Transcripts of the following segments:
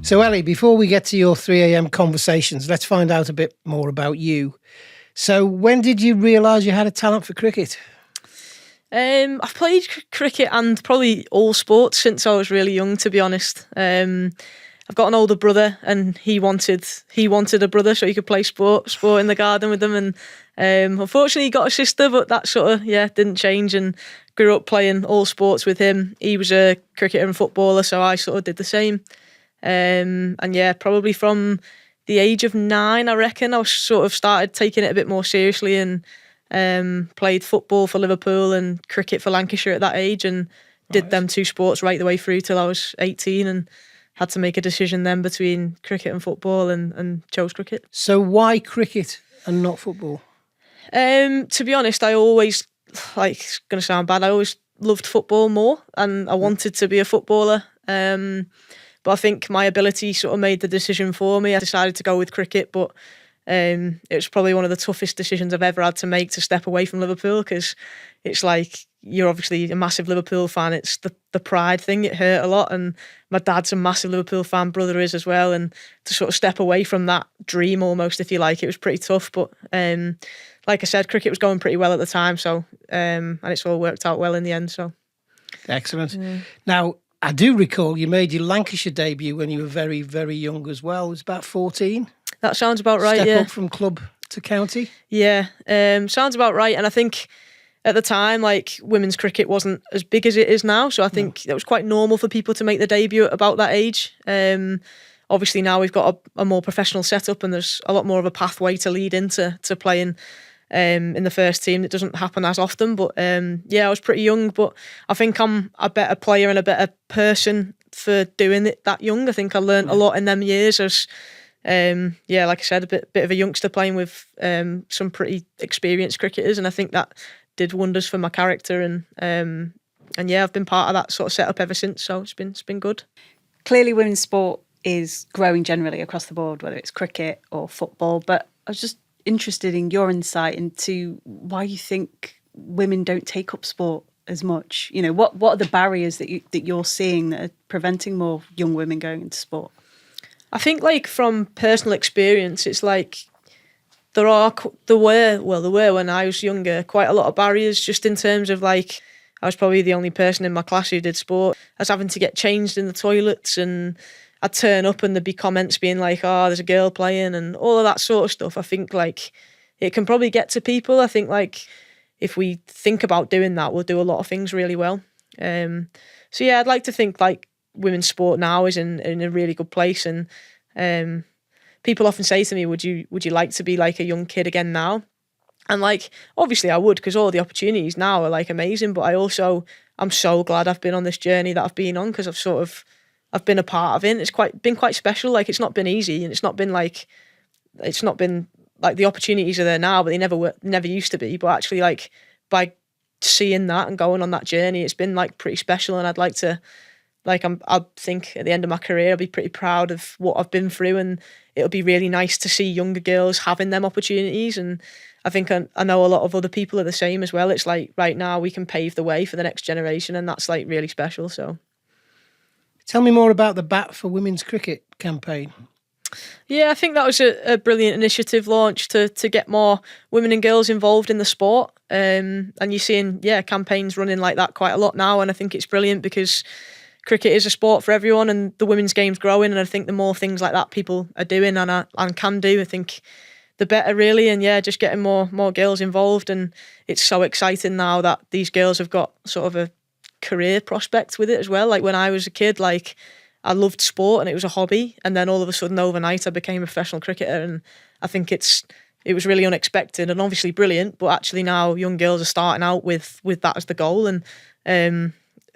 So Ellie, before we get to your 3 a.m. conversations, let's find out a bit more about you. So when did you realise you had a talent for cricket? I've played cricket and probably all sports since I was really young, to be honest. I've got an older brother, and he wanted a brother so he could play sport in the garden with them. And unfortunately, he got a sister, but that sort of didn't change. And grew up playing all sports with him. He was a cricketer and footballer, so I sort of did the same. And probably from the age of 9, I reckon, I was sort of started taking it a bit more seriously and played football for Liverpool and cricket for Lancashire at that age, and did them 2 sports right the way through till I was 18, and had to make a decision then between cricket and football, and chose cricket. So why cricket and not football? To be honest, I always, it's going to sound bad, I always loved football more, and I wanted to be a footballer. But I think my ability sort of made the decision for me. I decided to go with cricket, but it was probably one of the toughest decisions I've ever had to make, to step away from Liverpool, because it's like, you're obviously a massive Liverpool fan. It's the pride thing. It hurt a lot, and my dad's a massive Liverpool fan, brother is as well, and to sort of step away from that dream almost, if you like, it was pretty tough. But like I said, cricket was going pretty well at the time, so and it's all worked out well in the end. So excellent. Yeah. Now, I do recall you made your Lancashire debut when you were very, very young as well. It was about 14. That sounds about right. Step up from club to county. Yeah, sounds about right. And I think at the time, women's cricket wasn't as big as it is now, so I think it was quite normal for people to make the debut at about that age. Obviously now we've got a more professional setup, and there's a lot more of a pathway to lead into playing in the first team. It doesn't happen as often, but I was pretty young, but I think I'm a better player and a better person for doing it that young. I think I learned a lot in them years as like I said, a bit of a youngster playing with some pretty experienced cricketers, and I think that did wonders for my character, and I've been part of that sort of setup ever since, so it's been good. Clearly women's sport is growing generally across the board, whether it's cricket or football, but I was just interested in your insight into why you think women don't take up sport as much. You know, what are the barriers that you're seeing that are preventing more young women going into sport? I think, from personal experience, it's there were when I was younger quite a lot of barriers, just in terms of I was probably the only person in my class who did sport. I was having to get changed in the toilets, and I'd turn up and there'd be comments being like, oh, there's a girl playing, and all of that sort of stuff. I think it can probably get to people. I think if we think about doing that, we'll do a lot of things really well. I'd like to think women's sport now is in a really good place, and people often say to me, would you like to be a young kid again now? And obviously I would, because all the opportunities now are amazing, but I'm so glad I've been on this journey that I've been on, because I've been a part of it. It's been quite special. It's not been easy, and it's not been the opportunities are there now, but they never used to be. But actually by seeing that and going on that journey, it's been pretty special, and I'd like to I think at the end of my career, I'll be pretty proud of what I've been through, and it'll be really nice to see younger girls having them opportunities. And I think I know a lot of other people are the same as well. It's right now we can pave the way for the next generation, and that's really special. So, tell me more about the Bat for Women's Cricket campaign. Yeah, I think that was a brilliant initiative launched to get more women and girls involved in the sport. And you're seeing campaigns running like that quite a lot now, and I think it's brilliant, because cricket is a sport for everyone, and the women's game's growing, and I think the more things like that people are doing and can do, I think the better, really. And just getting more girls involved, and it's so exciting now that these girls have got sort of a career prospect with it as well. When I was a kid, I loved sport and it was a hobby, and then all of a sudden overnight I became a professional cricketer, and I think it was really unexpected and obviously brilliant, but actually now young girls are starting out with that as the goal, and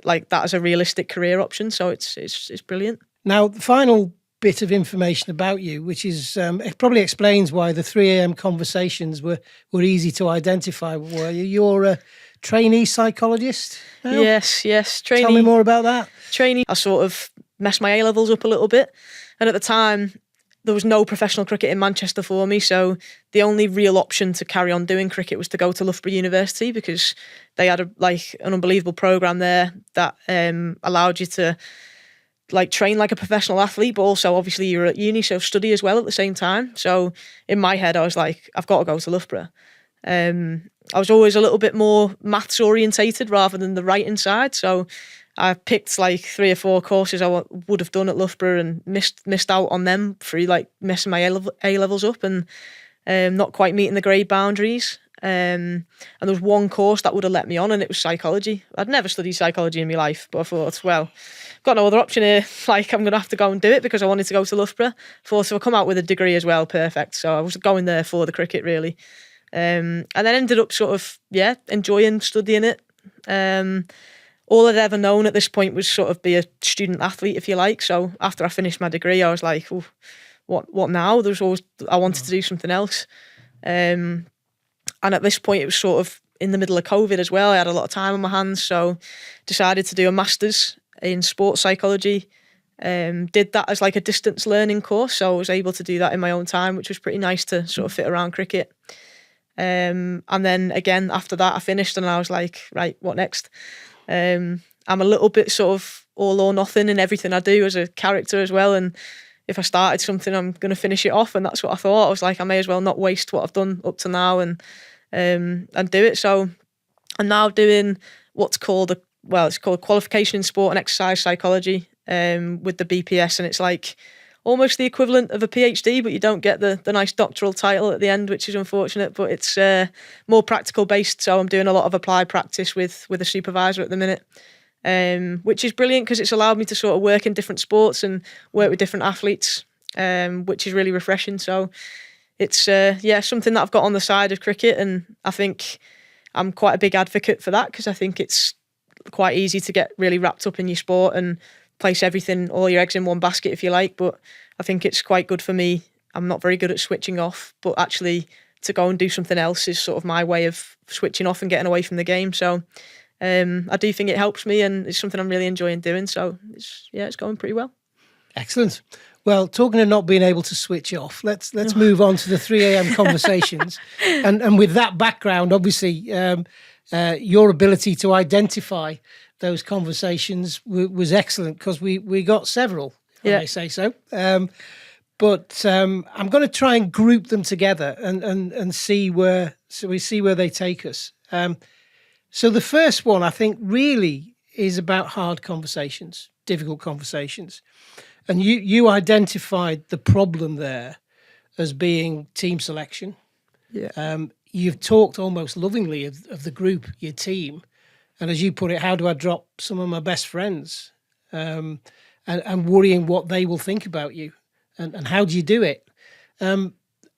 that as a realistic career option. So it's brilliant. Now, the final bit of information about you, which is it probably explains why the 3 a.m. conversations were easy to identify. Were you? You're a trainee psychologist now? Yes. Trainee. Tell me more about that. Trainee. I sort of messed my A-levels up a little bit, and at the time there was no professional cricket in Manchester for me, so the only real option to carry on doing cricket was to go to Loughborough University, because they had an unbelievable programme there that allowed you to like train like a professional athlete, but also obviously you're at uni, so study as well at the same time. So in my head, I was like, I've got to go to Loughborough. I was always a little bit more maths orientated rather than the writing side. So I picked like 3 or 4 courses I would have done at Loughborough and missed out on them through like messing my A levels up and not quite meeting the grade boundaries. And there was one course that would have let me on, and it was psychology. I'd never studied psychology in my life, but I thought, well, got no other option here. Like, I'm going to have to go and do it because I wanted to go to Loughborough. Thought, so I come out with a degree as well, perfect. So I was going there for the cricket, really. And then ended up sort of, enjoying studying it. All I'd ever known at this point was sort of be a student athlete, if you like. So after I finished my degree, I was like, what now? I wanted to do something else. And at this point, it was sort of in the middle of COVID as well. I had a lot of time on my hands, so decided to do a master's in sports psychology. Did that as like a distance learning course, so I was able to do that in my own time, which was pretty nice to sort of fit around cricket. And then again, after that, I finished and I was like, right, what next? I'm a little bit sort of all or nothing in everything I do as a character as well. And if I started something, I'm going to finish it off. And that's what I thought. I was like, I may as well not waste what I've done up to now and do it. So I'm now doing what's called it's called Qualification in Sport and Exercise Psychology with the BPS. And it's like almost the equivalent of a PhD, but you don't get the nice doctoral title at the end, which is unfortunate, but it's more practical based. So I'm doing a lot of applied practice with a supervisor at the minute, which is brilliant because it's allowed me to sort of work in different sports and work with different athletes, which is really refreshing. So it's something that I've got on the side of cricket, and I think I'm quite a big advocate for that because I think it's quite easy to get really wrapped up in your sport and place all your eggs in one basket, if you like. But I think it's quite good for me. I'm not very good at switching off, but actually to go and do something else is sort of my way of switching off and getting away from the game. So I do think it helps me, and it's something I'm really enjoying doing. So it's going pretty well. Excellent. Well, talking of not being able to switch off, let's move on to the 3 a.m. conversations. And with that background, obviously, your ability to identify those conversations was excellent because we got several, if I may say so. But I'm going to try and group them together and see where they take us. So the first one, I think, really is about hard conversations, difficult conversations. And you identified the problem there as being team selection. Yeah. You've talked almost lovingly of the group, your team. And as you put it, how do I drop some of my best friends? And worrying what they will think about you. And how do you do it?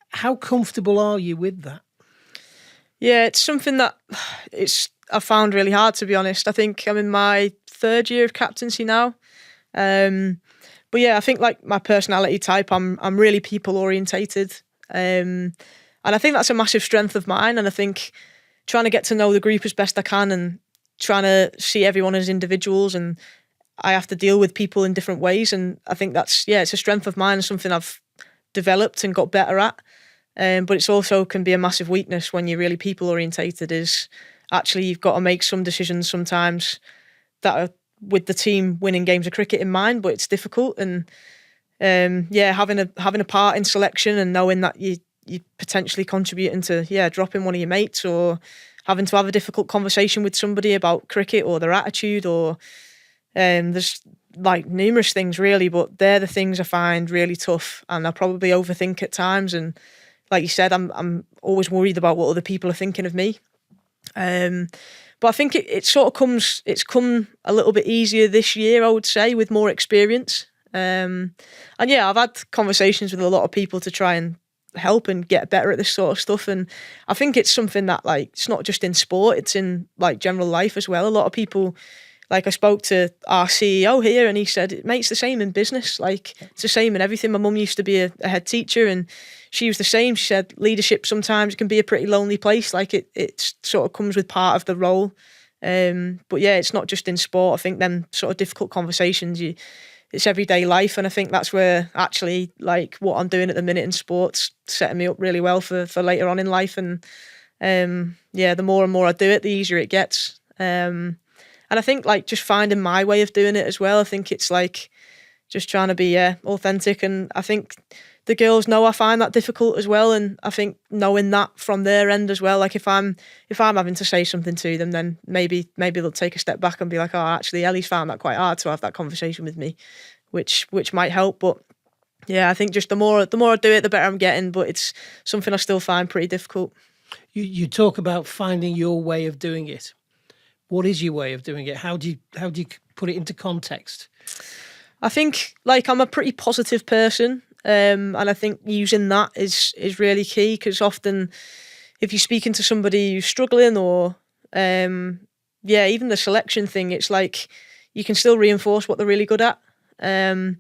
How comfortable are you with that? Yeah, it's something that I found really hard, to be honest. I think I'm in my 3rd year of captaincy now. But yeah, I think like my personality type, I'm really people orientated. And I think that's a massive strength of mine. And I think trying to get to know the group as best I can and trying to see everyone as individuals, and I have to deal with people in different ways. And I think it's a strength of mine and something I've developed and got better at. But it's also can be a massive weakness when you're really people orientated, is actually you've got to make some decisions sometimes that are with the team winning games of cricket in mind, but it's difficult. And having a part in selection and knowing that you potentially contributing to dropping one of your mates, or having to have a difficult conversation with somebody about cricket or their attitude, or there's like numerous things really, but they're the things I find really tough, and I probably overthink at times. And like you said, I'm always worried about what other people are thinking of me. But I think it's come a little bit easier this year, I would say, with more experience. And I've had conversations with a lot of people to try and help and get better at this sort of stuff. And I think it's something that, like, it's not just in sport, it's in like general life as well. A lot of people, like I spoke to our CEO here and he said, mate, it's the same in business. Like, it's the same in everything. My mum used to be a head teacher and she was the same. She said leadership sometimes can be a pretty lonely place. Like it sort of comes with part of the role. But yeah, it's not just in sport. I think them sort of difficult conversations, it's everyday life. And I think that's where actually like what I'm doing at the minute in sports setting me up really well for later on in life. And the more and more I do it, the easier it gets. And I think like just finding my way of doing it as well. I think it's like just trying to be authentic. And I think the girls know I find that difficult as well, and I think knowing that from their end as well, like if I'm having to say something to them, then maybe they'll take a step back and be like, oh, actually Ellie's found that quite hard to have that conversation with me, which might help. But yeah, I think just the more I do it, the better I'm getting, but it's something I still find pretty difficult. You talk about finding your way of doing it. What is your way of doing it? How do you put it into context? I think like I'm a pretty positive person. And I think using that is really key, because often if you're speaking to somebody who's struggling or, even the selection thing, it's like you can still reinforce what they're really good at. And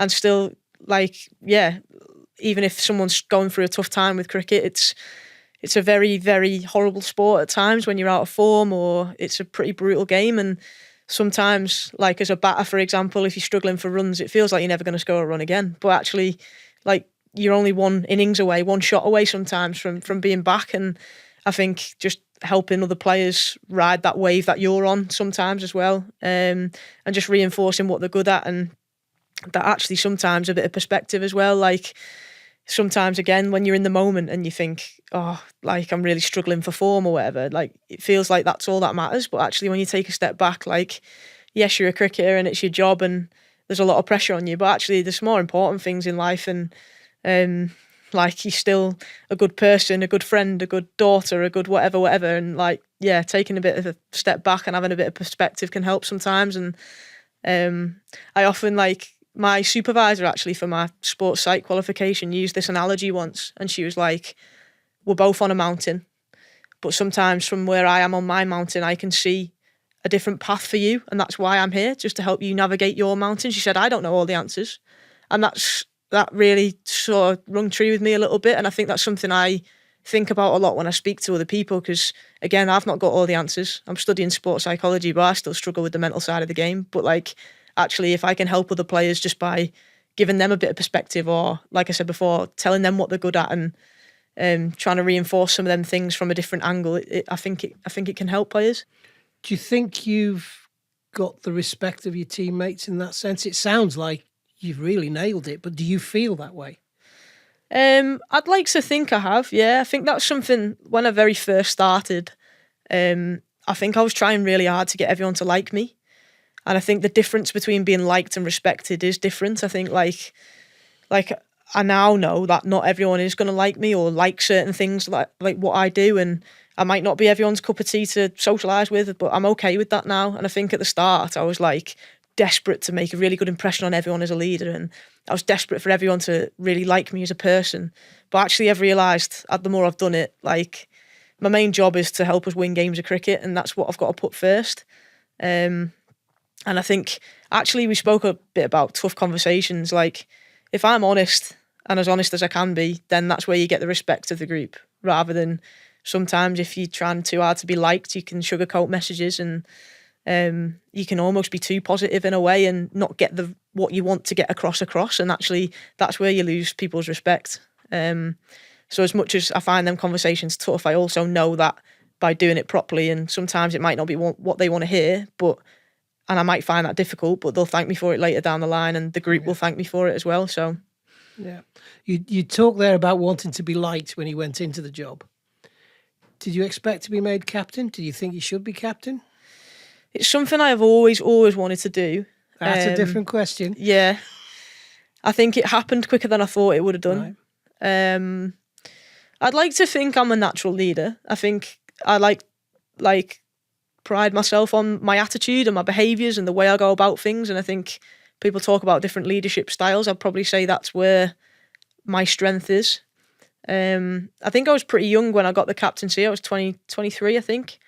still even if someone's going through a tough time with cricket, it's a very, very horrible sport at times when you're out of form, or it's a pretty brutal game. And sometimes, like as a batter, for example, if you're struggling for runs, it feels like you're never going to score a run again. But actually, like you're only one innings away, one shot away sometimes from being back. And I think just helping other players ride that wave that you're on sometimes as well, and just reinforcing what they're good at, and that actually sometimes a bit of perspective as well. Like sometimes, again, when you're in the moment and you think, oh, like I'm really struggling for form or whatever, like it feels like that's all that matters. But actually, when you take a step back, like, yes, you're a cricketer and it's your job and there's a lot of pressure on you, but actually there's more important things in life. And like you're still a good person, a good friend, a good daughter, a good whatever. And like, yeah, taking a bit of a step back and having a bit of perspective can help sometimes. And I often, like, my supervisor actually for my sports psych qualification used this analogy once, and she was like, we're both on a mountain, but sometimes from where I am on my mountain, I can see a different path for you, and that's why I'm here, just to help you navigate your mountain. She said, I don't know all the answers, and that really sort of rung true with me a little bit. And I think that's something I think about a lot when I speak to other people, because again, I've not got all the answers. I'm studying sports psychology, but I still struggle with the mental side of the game. But like, actually, if I can help other players just by giving them a bit of perspective, or like I said before, telling them what they're good at, and trying to reinforce some of them things from a different angle, I think it can help players. Do you think you've got the respect of your teammates in that sense? It sounds like you've really nailed it, but do you feel that way? I'd like to think I have, yeah. I think that's something when I very first started. I think I was trying really hard to get everyone to like me. And I think the difference between being liked and respected is different. I think like I now know that not everyone is going to like me or like certain things like what I do, and I might not be everyone's cup of tea to socialise with, but I'm okay with that now. And I think at the start I was like desperate to make a really good impression on everyone as a leader, and I was desperate for everyone to really like me as a person. But actually I've realised the more I've done it, like my main job is to help us win games of cricket, and that's what I've got to put first. And I think actually we spoke a bit about tough conversations. Like if I'm honest and as honest as I can be, then that's where you get the respect of the group, rather than sometimes if you're trying too hard to be liked, you can sugarcoat messages, and you can almost be too positive in a way and not get what you want to get across. And actually that's where you lose people's respect. So as much as I find them conversations tough, I also know that by doing it properly, and sometimes it might not be what they want to hear, and I might find that difficult, but they'll thank me for it later down the line, and the group will thank me for it as well. So, yeah, you talk there about wanting to be liked when you went into the job. Did you expect to be made captain? Do you think you should be captain? It's something I have always wanted to do. That's a different question. Yeah, I think it happened quicker than I thought it would have done. Right. I'd like to think I'm a natural leader. I think I like pride myself on my attitude and my behaviours and the way I go about things. And I think people talk about different leadership styles. I'd probably say that's where my strength is. I think I was pretty young when I got the captaincy. I was 23, I think.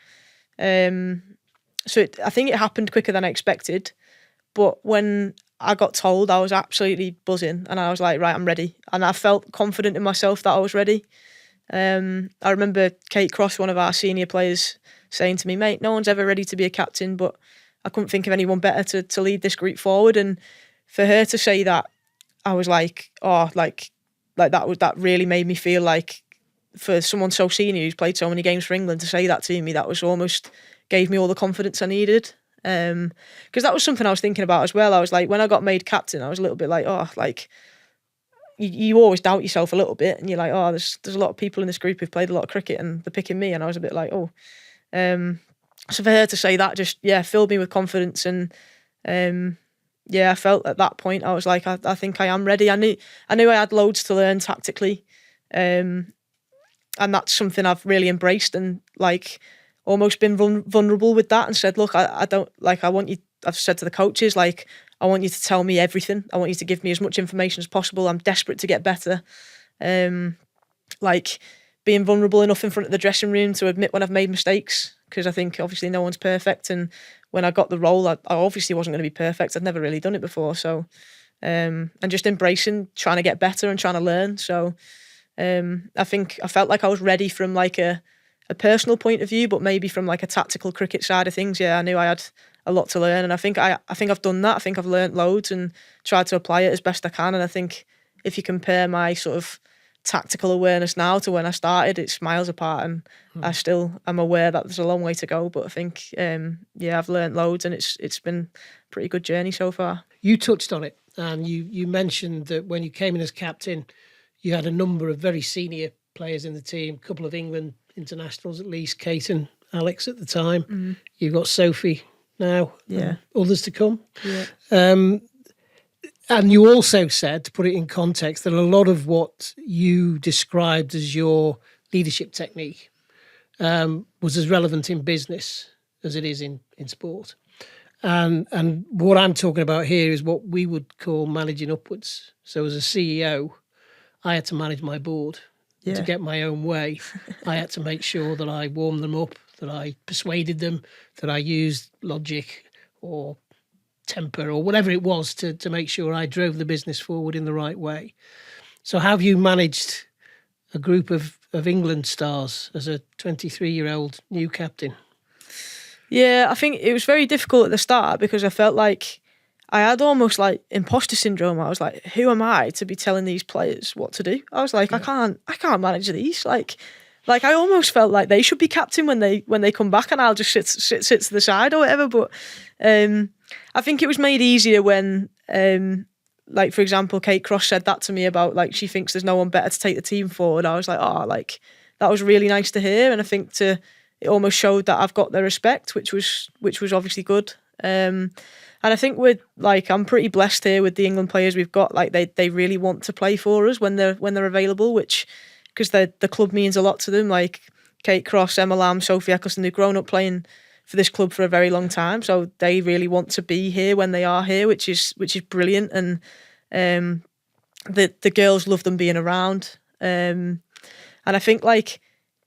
So I think it happened quicker than I expected. But when I got told, I was absolutely buzzing, and I was like, right, I'm ready. And I felt confident in myself that I was ready. I remember Kate Cross, one of our senior players, saying to me, mate, no one's ever ready to be a captain, but I couldn't think of anyone better to lead this group forward. And for her to say that, I was like, oh, like that really made me feel like, for someone so senior who's played so many games for England to say that to me, that was almost gave me all the confidence I needed. Because that was something I was thinking about as well. I was like, when I got made captain, I was a little bit like, oh, like, you always doubt yourself a little bit, and you're like, oh, there's a lot of people in this group who've played a lot of cricket and they're picking me, and I was a bit like, oh. So for her to say that just, filled me with confidence, and I felt at that point I was like, I think I am ready. I knew I had loads to learn tactically, and that's something I've really embraced, and like almost been vulnerable with that, and said, look, I don't, like, I want you, I've said to the coaches, like, I want you to tell me everything. I want you to give me as much information as possible. I'm desperate to get better. Like being vulnerable enough in front of the dressing room to admit when I've made mistakes, because I think obviously no one's perfect, and when I got the role, I obviously wasn't going to be perfect. I'd never really done it before, so and just embracing trying to get better and trying to learn. So I think I felt like I was ready from like a personal point of view, but maybe from like a tactical cricket side of things. I knew I had a lot to learn, and I think I've done that. I think I've learned loads and tried to apply it as best I can. And I think if you compare my sort of tactical awareness now to when I started, it's miles apart, and I'm aware that there's a long way to go, but I think I've learned loads, and it's been a pretty good journey so far. You touched on it, and you mentioned that when you came in as captain, you had a number of very senior players in the team, a couple of England internationals at least, Kate and Alex at the time. Mm-hmm. You've got Sophie now, others to come. Yeah. And you also said, to put it in context, that a lot of what you described as your leadership technique was as relevant in business as it is in sport. And what I'm talking about here is what we would call managing upwards. So as a CEO, I had to manage my board. To get my own way. I had to make sure that I warmed them up, that I persuaded them, that I used logic or temper or whatever it was to make sure I drove the business forward in the right way. So how have you managed a group of England stars as a 23-year-old new captain? Yeah, I think it was very difficult at the start because I felt like I had almost like imposter syndrome. I was like, who am I to be telling these players what to do? I was like, I can't manage these. Like I almost felt like they should be captain when they come back, and I'll just sit to the side or whatever. But I think it was made easier when, like, for example, Kate Cross said that to me about like she thinks there's no one better to take the team forward. I was like, like that was really nice to hear, and I think it almost showed that I've got their respect, which was obviously good. And I think I'm pretty blessed here with the England players we've got. Like they really want to play for us when they're available, which because the club means a lot to them. Like Kate Cross, Emma Lamb, Sophie Eccleston, they've grown up playing for this club for a very long time, so they really want to be here when they are here, which is brilliant. And the girls love them being around. And I think like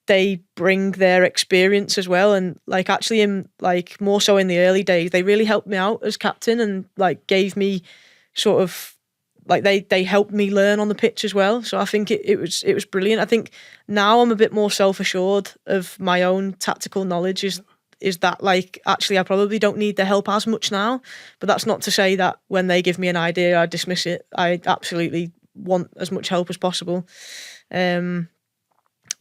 they bring their experience as well, and like actually in like more so in the early days they really helped me out as captain, and like gave me sort of like they helped me learn on the pitch as well. So I think it was brilliant. I think now I'm a bit more self-assured of my own tactical knowledge is that like actually I probably don't need their help as much now, but that's not to say that when they give me an idea I dismiss it. I absolutely want as much help as possible.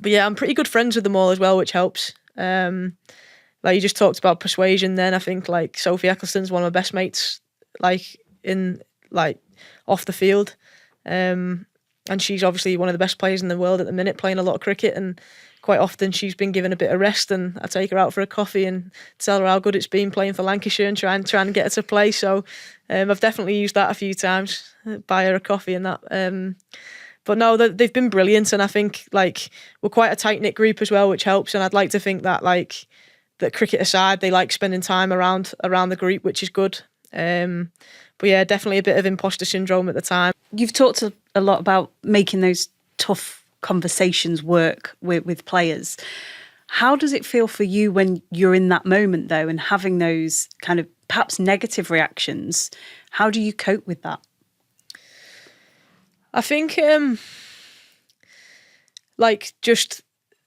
But yeah, I'm pretty good friends with them all as well, which helps. Like you just talked about persuasion then. I think like Sophie Eccleston's one of my best mates, like in like off the field. And she's obviously one of the best players in the world at the minute, playing a lot of cricket, and quite often she's been given a bit of rest, and I take her out for a coffee and tell her how good it's been playing for Lancashire and try and get her to play. So I've definitely used that a few times, buy her a coffee and that. But no, they've been brilliant, and I think like we're quite a tight knit group as well, which helps. And I'd like to think that like that cricket aside, they like spending time around the group, which is good. But yeah, definitely a bit of imposter syndrome at the time. You've talked a lot about making those tough conversations work with players. How does it feel for you when you're in that moment though, and having those kind of perhaps negative reactions? How do you cope with that? I think like just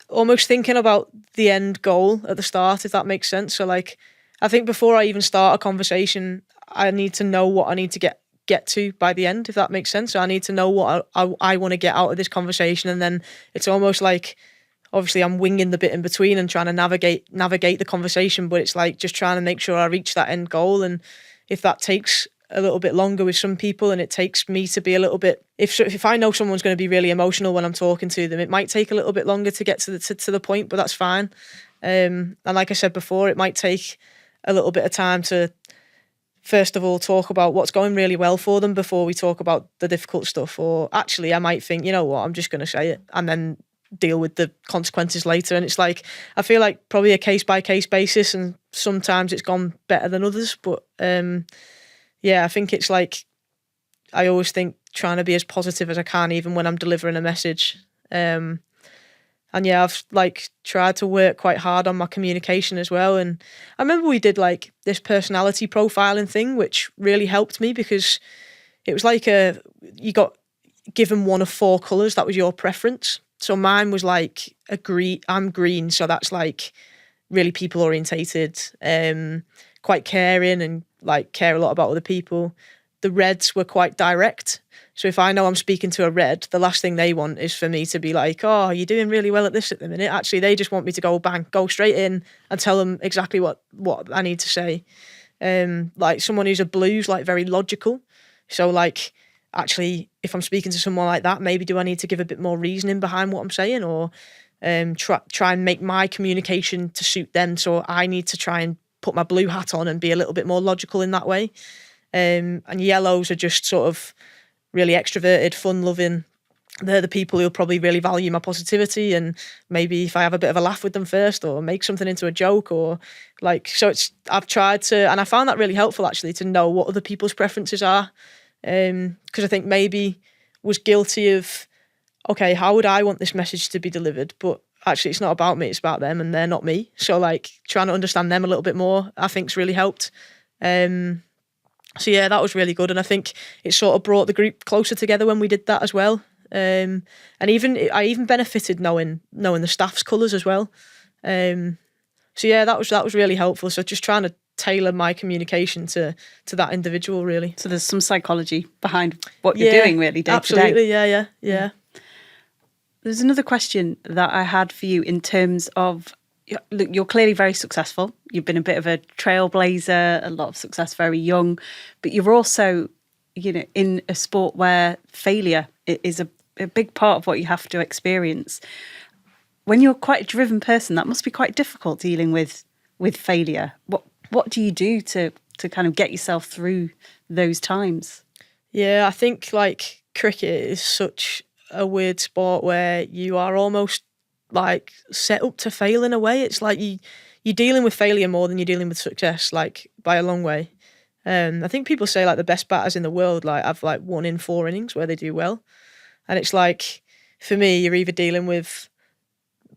almost thinking about the end goal at the start, if that makes sense. So like I think before I even start a conversation, I need to know what I need to get to by the end, if that makes sense. So I need to know what I want to get out of this conversation, and then it's almost like obviously I'm winging the bit in between and trying to navigate the conversation, but it's like just trying to make sure I reach that end goal. And if that takes a little bit longer with some people, and it takes me to be a little bit, if I know someone's going to be really emotional when I'm talking to them, it might take a little bit longer to get to the point, but that's fine. And like I said before, it might take a little bit of time to first of all talk about what's going really well for them before we talk about the difficult stuff. Or actually I might think, you know what, I'm just going to say it and then deal with the consequences later. And it's like, I feel like probably a case by case basis, and sometimes it's gone better than others, but yeah, I think it's like, I always think trying to be as positive as I can, even when I'm delivering a message. And yeah, I've like tried to work quite hard on my communication as well. And I remember we did like this personality profiling thing, which really helped me, because it was like you got given one of 4 colours, that was your preference. So mine was like I'm green, so that's like really people orientated, quite caring, and like care a lot about other people. The reds were quite direct. So if I know I'm speaking to a red, the last thing they want is for me to be like, oh, you're doing really well at this at the minute. Actually, they just want me to go straight in and tell them exactly what I need to say. Like someone who's a blue's like very logical. So like, actually, if I'm speaking to someone like that, maybe do I need to give a bit more reasoning behind what I'm saying, or try and make my communication to suit them. So I need to try and put my blue hat on and be a little bit more logical in that way. And yellows are just sort of really extroverted, fun-loving. They're the people who'll probably really value my positivity, and maybe if I have a bit of a laugh with them first, or make something into a joke, or like, so I've tried to, and I found that really helpful actually, to know what other people's preferences are. Because I think maybe was guilty of, okay, how would I want this message to be delivered? But actually it's not about me, it's about them, and they're not me. So like trying to understand them a little bit more, I think's really helped. So yeah, that was really good. And I think it sort of brought the group closer together when we did that as well. And I even benefited knowing the staff's colours as well. So yeah, that was really helpful. So just trying to tailor my communication to that individual, really. So there's some psychology behind what you're doing, really, day to day. Absolutely, yeah. There's another question that I had for you in terms of, look, you're clearly very successful. You've been a bit of a trailblazer, a lot of success very young, but you're also, in a sport where failure is a big part of what you have to experience. When you're quite a driven person, that must be quite difficult dealing with failure. What do you do to kind of get yourself through those times? Yeah, I think like cricket is such a weird sport where you are almost like set up to fail in a way. It's like you're dealing with failure more than you're dealing with success, like by a long way. I think people say like the best batters in the world like have like 1 in 4 innings where they do well. And it's like, for me, you're either dealing with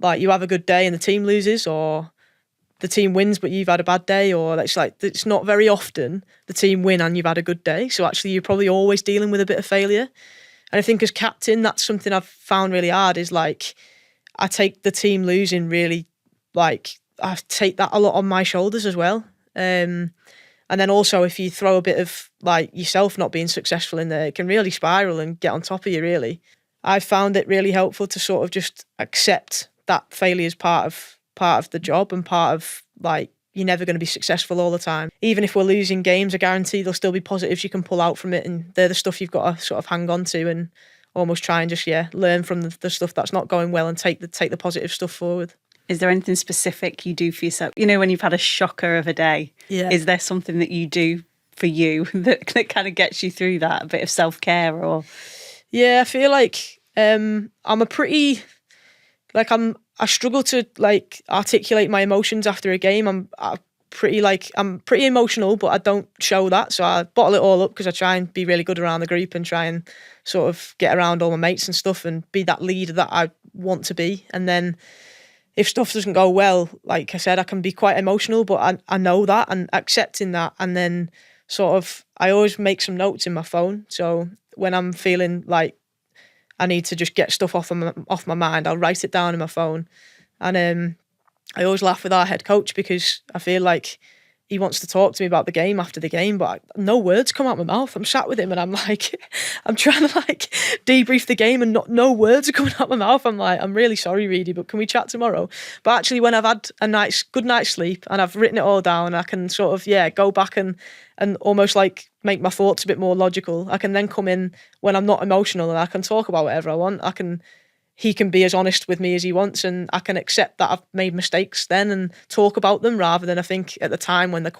like you have a good day and the team loses, or the team wins but you've had a bad day, or it's like, it's not very often the team win and you've had a good day. So actually you're probably always dealing with a bit of failure. And I think as captain, that's something I've found really hard, is like, I take the team losing really, like, I take that a lot on my shoulders as well. And then also if you throw a bit of like yourself not being successful in there, it can really spiral and get on top of you, really. I've found it really helpful to sort of just accept that failure is part of the job, and part of like, you're never going to be successful all the time. Even if we're losing games, I guarantee there'll still be positives you can pull out from it, and they're the stuff you've got to sort of hang on to and almost try and just learn from the stuff that's not going well and take the positive stuff forward. Is there anything specific you do for yourself? When you've had a shocker of a day, is there something that you do for you that kind of gets you through that, a bit of self-care? Or I feel like I'm a pretty, like I struggle to like articulate my emotions after a game. I'm pretty emotional, but I don't show that. So I bottle it all up because I try and be really good around the group and try and sort of get around all my mates and stuff and be that leader that I want to be. And then if stuff doesn't go well, like I said, I can be quite emotional, but I know that, and accepting that. And then sort of, I always make some notes in my phone. So when I'm feeling like I need to just get stuff off my mind, I'll write it down in my phone. And I always laugh with our head coach, because I feel like he wants to talk to me about the game after the game, but no words come out my mouth. I'm sat with him and I'm like, I'm trying to like debrief the game and no words are coming out my mouth. I'm like, I'm really sorry, Reedy, but can we chat tomorrow? But actually, when I've had a good night's sleep and I've written it all down, I can sort of, go back and almost like make my thoughts a bit more logical. I can then come in when I'm not emotional and I can talk about whatever I want. He can be as honest with me as he wants, and I can accept that I've made mistakes then and talk about them, rather than I think at the time when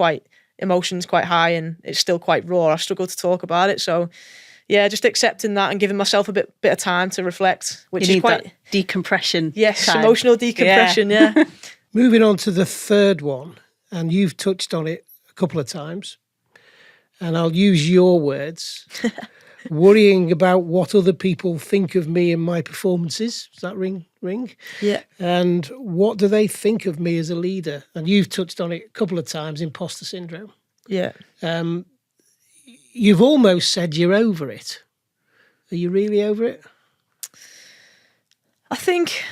emotions quite high and it's still quite raw, I struggle to talk about it. So yeah, just accepting that and giving myself a bit of time to reflect, which you is quite that decompression. Yes, time. Emotional decompression. Yeah. Moving on to the third one, and you've touched on it a couple of times, and I'll use your words. Worrying about what other people think of me and my performances. Does that ring? Yeah. And what do they think of me as a leader? And you've touched on it a couple of times, imposter syndrome. Yeah. You've almost said you're over it. Are you really over it? I think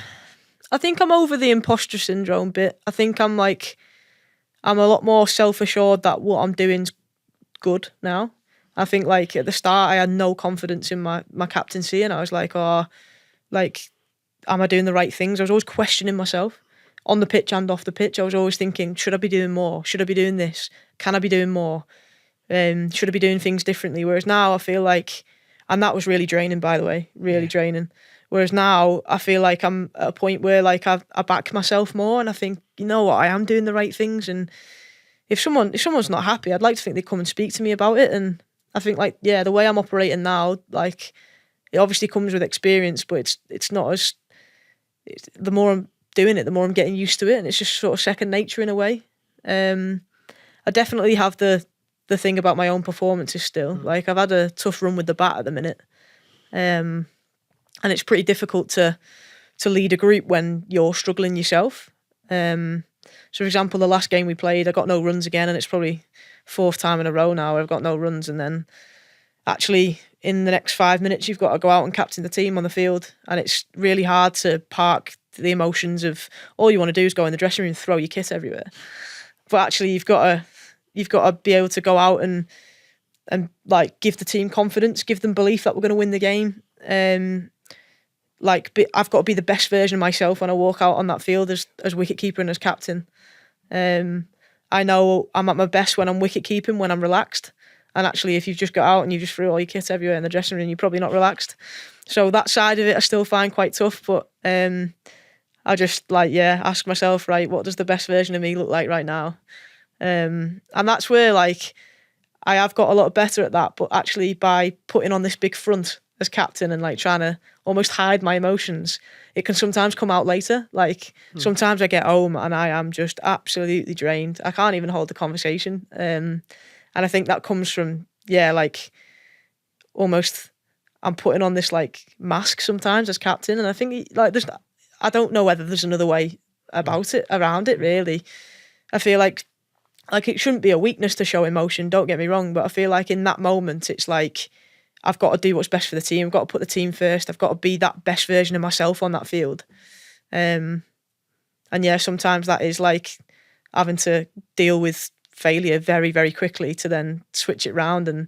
I'm over the imposter syndrome bit. I think I'm a lot more self-assured that what I'm doing's good now. I think like at the start I had no confidence in my captaincy, and I was like, am I doing the right things? I was always questioning myself on the pitch and off the pitch. I was always thinking, should I be doing more? Should I be doing this? Can I be doing more? Should I be doing things differently? Whereas now I feel like, and that was really draining, by the way, draining. Whereas now I feel like I'm at a point where like I back myself more, and I think, you know what, I am doing the right things. And if someone's not happy, I'd like to think they'd come and speak to me about it. And I think the way I'm operating now, like it obviously comes with experience, but it's not as, the more I'm doing it, the more I'm getting used to it, and it's just sort of second nature in a way. I definitely have the thing about my own performances still. Like I've had a tough run with the bat at the minute, and it's pretty difficult to lead a group when you're struggling yourself. So for example, the last game we played, I got no runs again, and it's probably fourth time in a row now where I've got no runs. And then actually in the next 5 minutes, you've got to go out and captain the team on the field. And it's really hard to park the emotions of all you want to do is go in the dressing room and throw your kit everywhere. But actually you've got to be able to go out and like give the team confidence, give them belief that we're going to win the game. I've got to be the best version of myself when I walk out on that field as wicketkeeper and as captain. I know I'm at my best when I'm wicket keeping, when I'm relaxed. And actually, if you've just got out and you just threw all your kit everywhere in the dressing room, you're probably not relaxed. So that side of it I still find quite tough. But I just ask myself, right, what does the best version of me look like right now? And that's where I have got a lot better at that. But actually, by putting on this big front as captain and trying to almost hide my emotions, it can sometimes come out later. Sometimes I get home and I am just absolutely drained. I can't even hold the conversation. And I think that comes from, almost I'm putting on this mask sometimes as captain. And I think I don't know whether there's another way around it really. I feel like it shouldn't be a weakness to show emotion, don't get me wrong, but I feel like in that moment it's I've got to do what's best for the team. I've got to put the team first. I've got to be that best version of myself on that field. And sometimes that is having to deal with failure very, very quickly to then switch it round and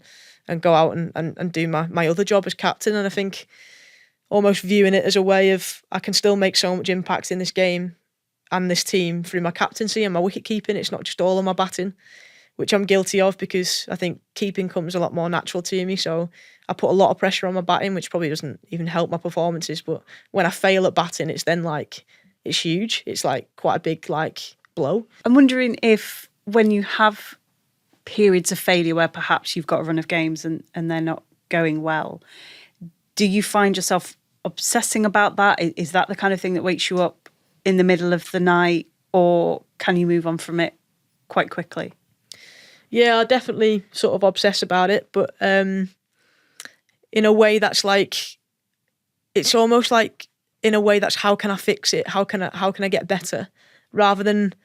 go out and do my other job as captain. And I think almost viewing it as a way of, I can still make so much impact in this game and this team through my captaincy and my wicket keeping. It's not just all on my batting, which I'm guilty of because I think keeping comes a lot more natural to me. So I put a lot of pressure on my batting, which probably doesn't even help my performances. But when I fail at batting, it's then it's huge. It's quite a big blow. I'm wondering if when you have periods of failure where perhaps you've got a run of games and they're not going well, do you find yourself obsessing about that? Is that the kind of thing that wakes you up in the middle of the night, or can you move on from it quite quickly? Yeah, I definitely sort of obsess about it, but in a way that's it's almost in a way that's how can I fix it? How can I get better? Rather than,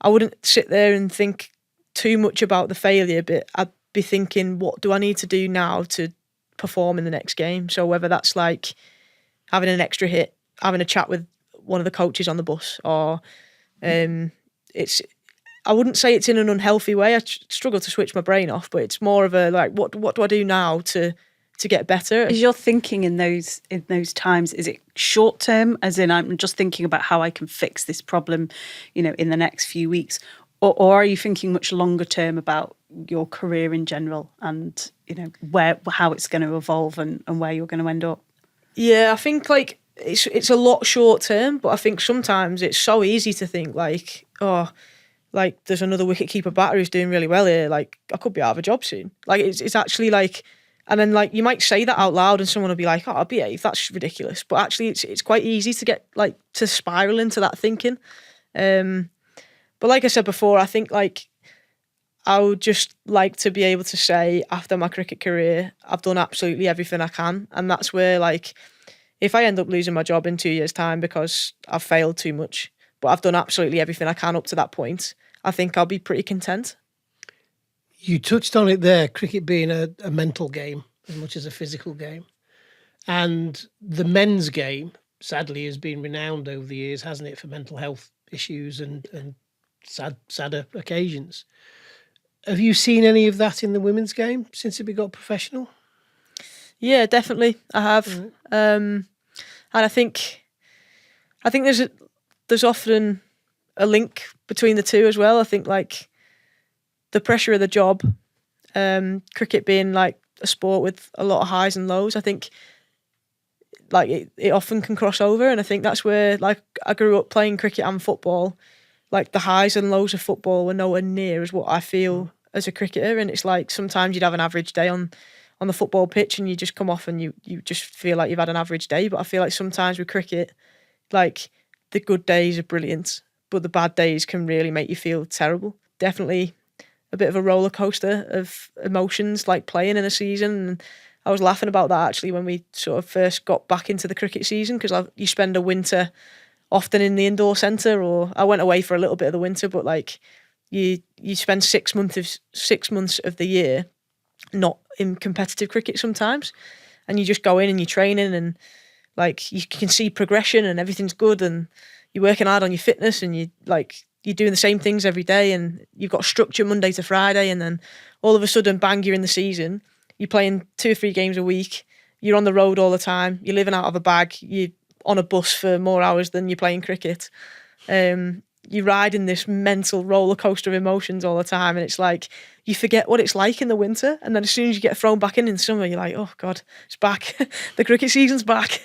I wouldn't sit there and think too much about the failure, but I'd be thinking, what do I need to do now to perform in the next game? So whether that's having an extra hit, having a chat with one of the coaches on the bus, or it's I wouldn't say it's in an unhealthy way. I struggle to switch my brain off, but it's more of a like, what do I do now to get better? Is your thinking in those times, is it short term, as in I'm just thinking about how I can fix this problem, in the next few weeks, or are you thinking much longer term about your career in general and how it's going to evolve and where you're going to end up? Yeah, I think like it's a lot short term, but I think sometimes it's so easy to think like, oh, like there's another wicketkeeper batter who's doing really well here. Like I could be out of a job soon. Like it's actually like. And then, like, you might say that out loud and someone will be like, oh, I'll behave, that's ridiculous. But actually, it's quite easy to get, like, to spiral into that thinking. But like I said before, I think, like, I would just like to be able to say after my cricket career, I've done absolutely everything I can. And that's where, like, if I end up losing my job in 2 years' time because I've failed too much, but I've done absolutely everything I can up to that point, I think I'll be pretty content. You touched on it there, cricket being a mental game as much as a physical game. And the men's game, sadly, has been renowned over the years, hasn't it, for mental health issues and sadder occasions. Have you seen any of that in the women's game since it got professional? Yeah, definitely, I have. Mm-hmm. And I think there's often a link between the two as well. I think, like, the pressure of the job, cricket being like a sport with a lot of highs and lows, I think like it often can cross over. And I think that's where, like, I grew up playing cricket and football. Like the highs and lows of football were nowhere near as what I feel as a cricketer. And it's like sometimes you'd have an average day on the football pitch and you just come off and you just feel like you've had an average day. But I feel like sometimes with cricket, like the good days are brilliant, but the bad days can really make you feel terrible. Definitely a bit of a roller coaster of emotions, like playing in a season. And I was laughing about that actually when we sort of first got back into the cricket season, because you spend a winter often in the indoor centre, or I went away for a little bit of the winter, but like you spend 6 months of the year not in competitive cricket sometimes, and you just go in and you're training and like you can see progression and everything's good and you're working hard on your fitness and you're doing the same things every day and you've got structure Monday to Friday, and then all of a sudden, bang, you're in the season. You're playing 2 or 3 games a week. You're on the road all the time. You're living out of a bag. You're on a bus for more hours than you're playing cricket. You're riding this mental roller coaster of emotions all the time, and it's like you forget what it's like in the winter, and then as soon as you get thrown back in summer, you're like, oh God, it's back. The cricket season's back.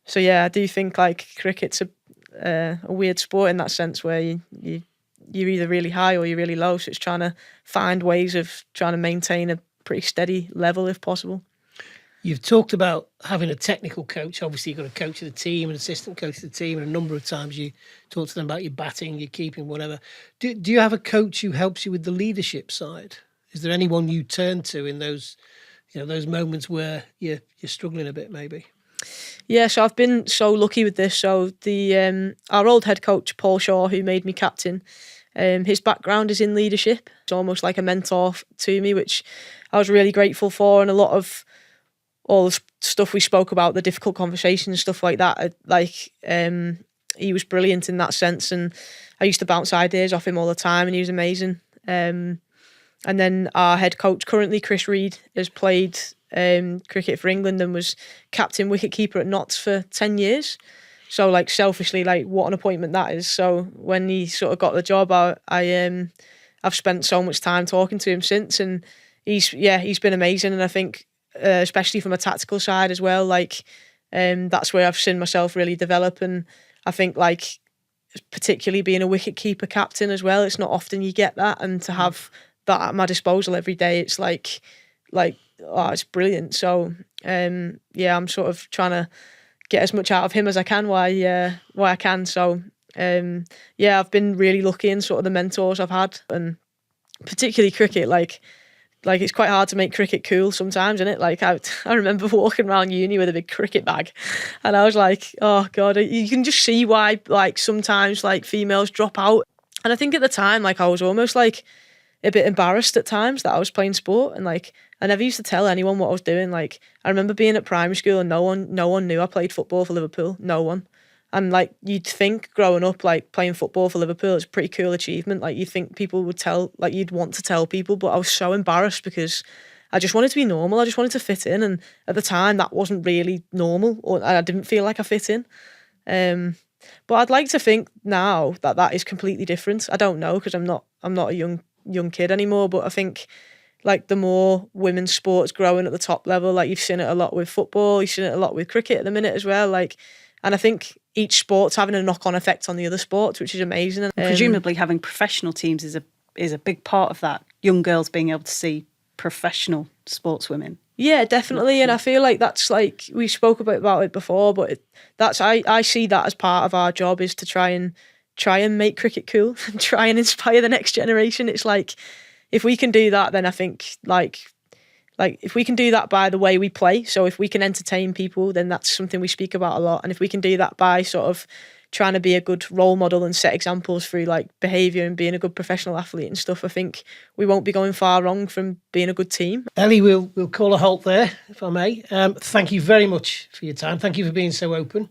So yeah, I do think like cricket's a weird sport in that sense where you're either really high or you're really low. So it's trying to find ways of trying to maintain a pretty steady level if possible. You've talked about having a technical coach. Obviously, you've got a coach of the team, an assistant coach of the team, and a number of times you talk to them about your batting, your keeping, whatever. Do you have a coach who helps you with the leadership side? Is there anyone you turn to in those moments where you're struggling a bit, maybe? Yeah, so I've been so lucky with this. So the our old head coach, Paul Shaw, who made me captain, his background is in leadership. It's almost like a mentor to me, which I was really grateful for. And a lot of all the stuff we spoke about, the difficult conversations, stuff like that, he was brilliant in that sense. And I used to bounce ideas off him all the time, and he was amazing. And then our head coach currently, Chris Reed, has played cricket for England and was captain wicketkeeper at Notts for 10 years. So like selfishly, like what an appointment that is. So when he sort of got the job, I've spent so much time talking to him since, and he's been amazing. And I think especially from a tactical side as well, like that's where I've seen myself really develop. And I think like particularly being a wicketkeeper captain as well, it's not often you get that, and to have that at my disposal every day, it's like oh, it's brilliant. So I'm sort of trying to get as much out of him as I can while I can. So I've been really lucky in sort of the mentors I've had, and particularly cricket. Like it's quite hard to make cricket cool sometimes, isn't it? Like I remember walking around uni with a big cricket bag, and I was like, oh God, you can just see why like sometimes like females drop out. And I think at the time, like I was almost like a bit embarrassed at times that I was playing sport, and like I never used to tell anyone what I was doing. Like I remember being at primary school and no one knew I played football for Liverpool. No one. And like you'd think growing up, like playing football for Liverpool, it's a pretty cool achievement. Like you think people would tell, like you'd want to tell people, but I was so embarrassed because I just wanted to be normal. I just wanted to fit in, and at the time that wasn't really normal, or I didn't feel like I fit in. But I'd like to think now that is completely different. I don't know because I'm not a young kid anymore. But I think like the more women's sports growing at the top level, like you've seen it a lot with football, you've seen it a lot with cricket at the minute as well. Like, and I think each sport's having a knock-on effect on the other sports, which is amazing. And presumably having professional teams is a big part of that. Young girls being able to see professional sportswomen. Yeah, definitely. And I feel like that's like, we spoke about it before, but I see that as part of our job, is to try and make cricket cool and try and inspire the next generation. It's like, if we can do that, then I think like if we can do that by the way we play, so if we can entertain people, then that's something we speak about a lot. And if we can do that by sort of trying to be a good role model and set examples through like behaviour and being a good professional athlete and stuff, I think we won't be going far wrong from being a good team. Ellie, we'll call a halt there, if I may. Thank you very much for your time. Thank you for being so open.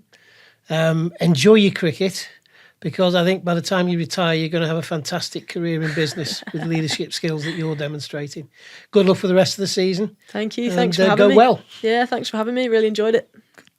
Enjoy your cricket, because I think by the time you retire, you're going to have a fantastic career in business with leadership skills that you're demonstrating. Good luck for the rest of the season. Thank you. Thanks for having go me. well. Yeah, thanks for having me. Really enjoyed it.